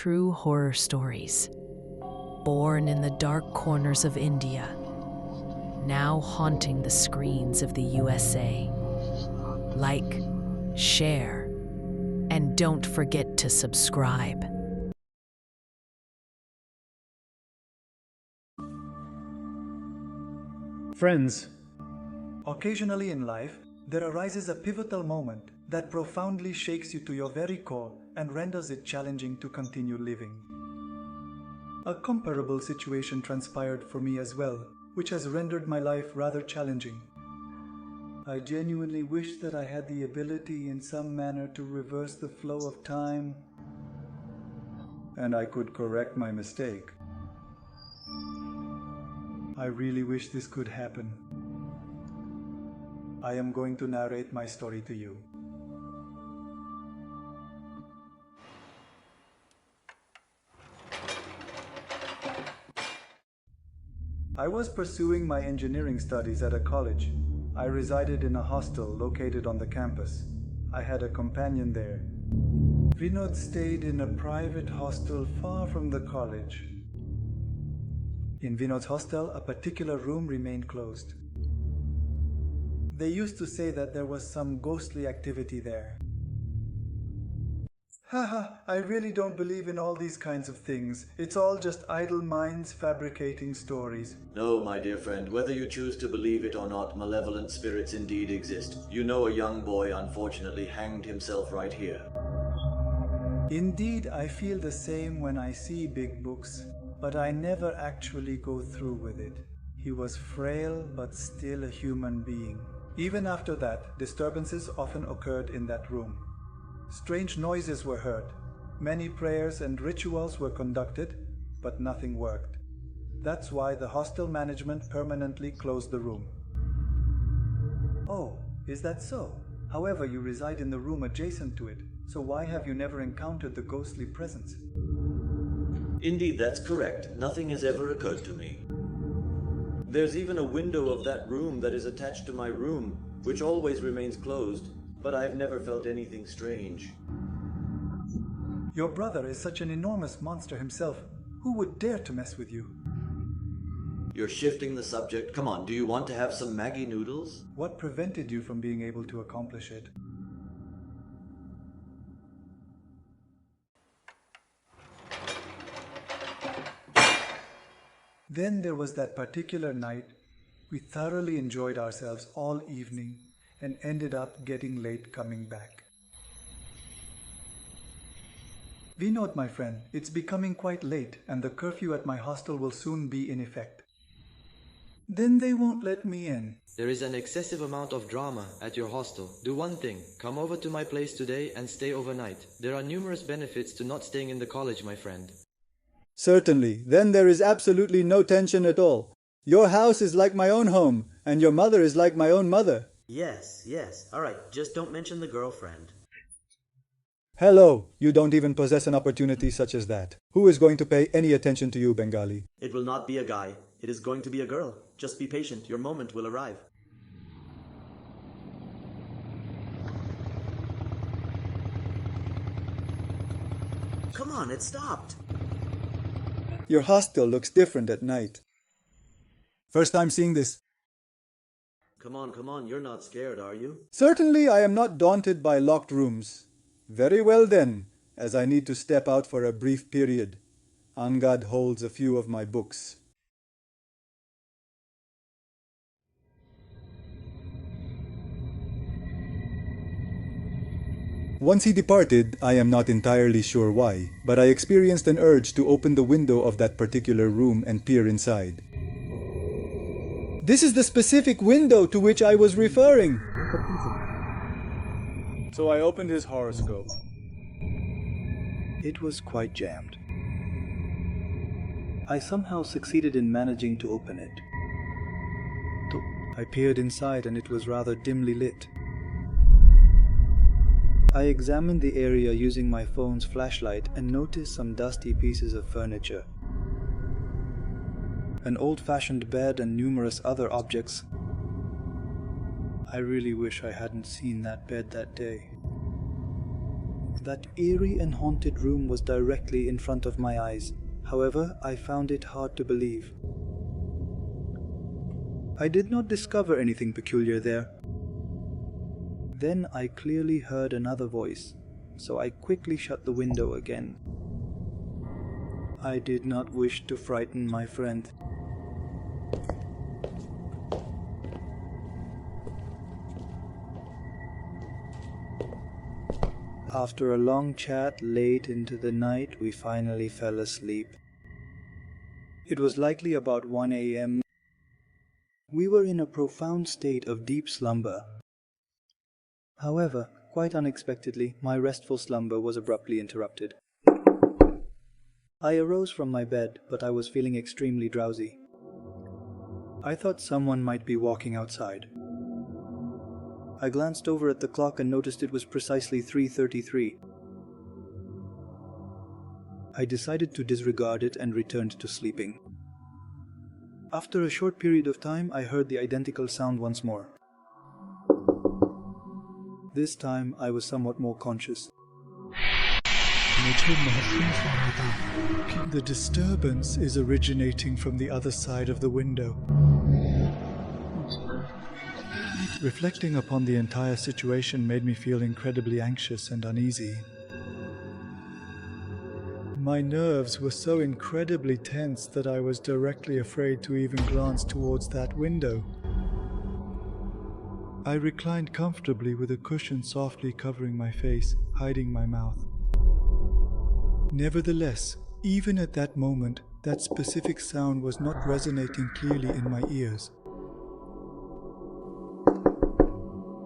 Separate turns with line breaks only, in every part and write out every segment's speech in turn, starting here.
true horror stories, born in the dark corners of India, now haunting the screens of the USA. Like, share, and don't forget to subscribe.
Friends, occasionally in life, there arises a pivotal moment that profoundly shakes you to your very core and renders it challenging to continue living. A comparable situation transpired for me as well, which has rendered my life rather challenging. I genuinely wish that I had the ability in some manner to reverse the flow of time, and I could correct my mistake. I really wish this could happen. I am going to narrate my story to you. I was pursuing my engineering studies at a college. I resided in a hostel located on the campus. I had a companion there. Vinod stayed in a private hostel far from the college. In Vinod's hostel, a particular room remained closed. They used to say that there was some ghostly activity there. Haha, I really don't believe in all these kinds of things. It's all just idle minds fabricating stories.
No, my dear friend, whether you choose to believe it or not, malevolent spirits indeed exist. You know, a young boy unfortunately hanged himself right here.
Indeed, I feel the same when I see big books, but I never actually go through with it. He was frail, but still a human being. Even after that, disturbances often occurred in that room. Strange noises were heard. Many prayers and rituals were conducted, but nothing worked. That's why the hostel management permanently closed the room. Oh, is that so? However, you reside in the room adjacent to it, so why have you never encountered the ghostly presence?
Indeed, that's correct. Nothing has ever occurred to me. There's even a window of that room that is attached to my room, which always remains closed, but I've never felt anything strange.
Your brother is such an enormous monster himself. Who would dare to mess with you?
You're shifting the subject. Come on, do you want to have some Maggi noodles?
What prevented you from being able to accomplish it? Then there was that particular night. We thoroughly enjoyed ourselves all evening and ended up getting late coming back. Vinod, my friend, it's becoming quite late and the curfew at my hostel will soon be in effect. Then they won't let me in.
There is an excessive amount of drama at your hostel. Do one thing. Come over to my place today and stay overnight. There are numerous benefits to not staying in the college, my friend.
Certainly. Then there is absolutely no tension at all. Your house is like my own home, and your mother is like my own mother.
Yes. All right, just don't mention the girlfriend.
Hello, you don't even possess an opportunity such as that. Who is going to pay any attention to you, Bengali?
It will not be a guy. It is going to be a girl. Just be patient. Your moment will arrive. Come on, it stopped.
Your hostel looks different at night. First time seeing this.
Come on, you're not scared, are you?
Certainly I am not daunted by locked rooms. Very well then, as I need to step out for a brief period. Angad holds a few of my books. Once he departed, I am not entirely sure why, but I experienced an urge to open the window of that particular room and peer inside. This is the specific window to which I was referring. So I opened his horoscope. It was quite jammed. I somehow succeeded in managing to open it. I peered inside and it was rather dimly lit. I examined the area using my phone's flashlight and noticed some dusty pieces of furniture. An old-fashioned bed and numerous other objects. I really wish I hadn't seen that bed that day. That eerie and haunted room was directly in front of my eyes. However, I found it hard to believe. I did not discover anything peculiar there. Then I clearly heard another voice, so I quickly shut the window again. I did not wish to frighten my friend. After a long chat late into the night, we finally fell asleep. It was likely about 1 a.m. We were in a profound state of deep slumber. However, quite unexpectedly, my restful slumber was abruptly interrupted. I arose from my bed, but I was feeling extremely drowsy. I thought someone might be walking outside. I glanced over at the clock and noticed it was precisely 3:33. I decided to disregard it and returned to sleeping. After a short period of time, I heard the identical sound once more. This time, I was somewhat more conscious. The disturbance is originating from the other side of the window. Reflecting upon the entire situation made me feel incredibly anxious and uneasy. My nerves were so incredibly tense that I was directly afraid to even glance towards that window. I reclined comfortably with a cushion softly covering my face, hiding my mouth. Nevertheless, even at that moment, that specific sound was not resonating clearly in my ears.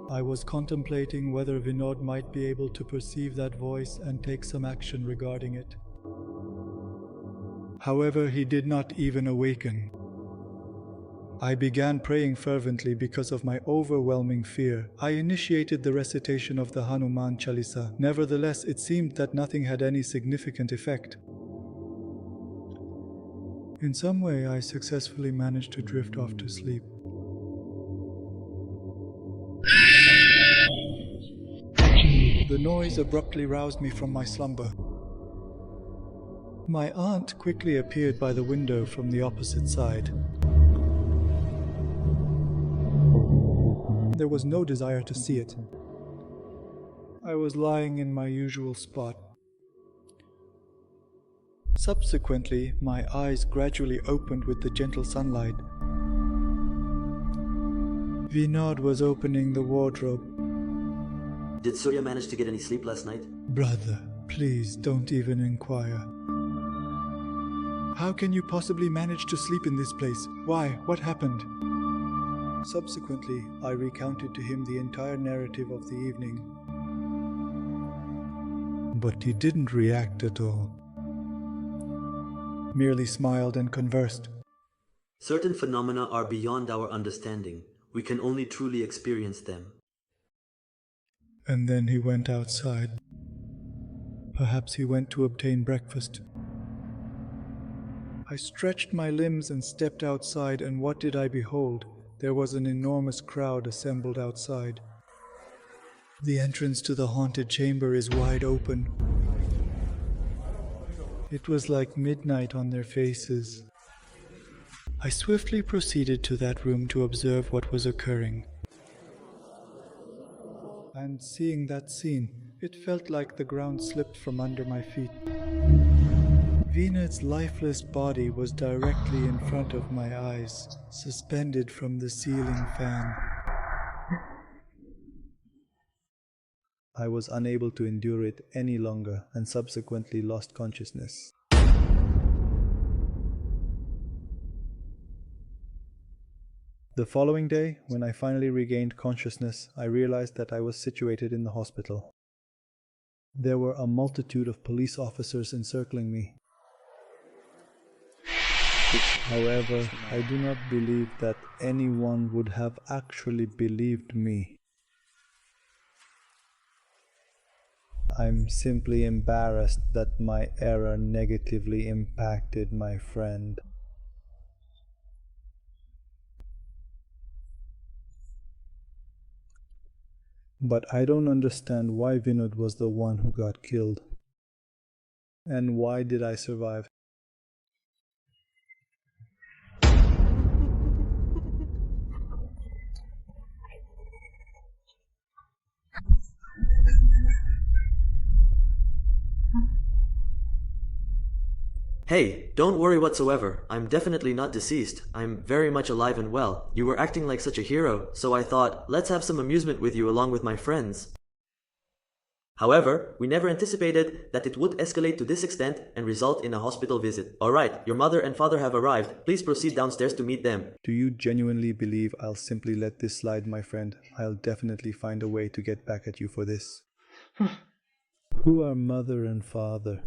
I was contemplating whether Vinod might be able to perceive that voice and take some action regarding it. However, he did not even awaken. I began praying fervently because of my overwhelming fear. I initiated the recitation of the Hanuman Chalisa. Nevertheless, it seemed that nothing had any significant effect. In some way, I successfully managed to drift off to sleep. The noise abruptly roused me from my slumber. My aunt quickly appeared by the window from the opposite side. There was no desire to see it. I was lying in my usual spot. Subsequently, my eyes gradually opened with the gentle sunlight. Vinod was opening the wardrobe.
Did Surya manage to get any sleep last night?
Brother, please don't even inquire. How can you possibly manage to sleep in this place? Why? What happened? Subsequently, I recounted to him the entire narrative of the evening. But he didn't react at all. Merely smiled and conversed.
Certain phenomena are beyond our understanding. We can only truly experience them.
And then he went outside. Perhaps he went to obtain breakfast. I stretched my limbs and stepped outside, and what did I behold? There was an enormous crowd assembled outside. The entrance to the haunted chamber is wide open. It was like midnight on their faces. I swiftly proceeded to that room to observe what was occurring. And seeing that scene, it felt like the ground slipped from under my feet. Vinod's lifeless body was directly in front of my eyes, suspended from the ceiling fan. I was unable to endure it any longer and subsequently lost consciousness. The following day, when I finally regained consciousness, I realized that I was situated in the hospital. There were a multitude of police officers encircling me. However, I do not believe that anyone would have actually believed me. I'm simply embarrassed that my error negatively impacted my friend. But I don't understand why Vinod was the one who got killed. And why did I survive?
Hey, don't worry whatsoever. I'm definitely not deceased. I'm very much alive and well. You were acting like such a hero, so I thought, let's have some amusement with you along with my friends. However, we never anticipated that it would escalate to this extent and result in a hospital visit. Alright, your mother and father have arrived. Please proceed downstairs to meet them.
Do you genuinely believe I'll simply let this slide, my friend? I'll definitely find a way to get back at you for this. Who are mother and father?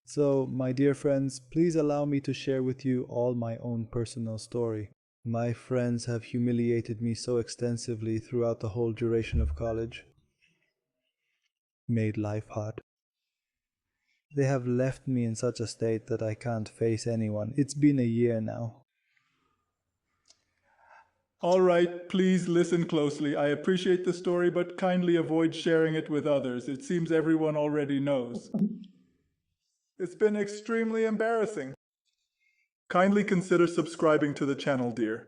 So, my dear friends, please allow me to share with you all my own personal story. My friends have humiliated me so extensively throughout the whole duration of college. Made life hard. They have left me in such a state that I can't face anyone. It's been a year now.
All right, please listen closely. I appreciate the story, but kindly avoid sharing it with others. It seems everyone already knows. It's been extremely embarrassing. Kindly consider subscribing to the channel, dear.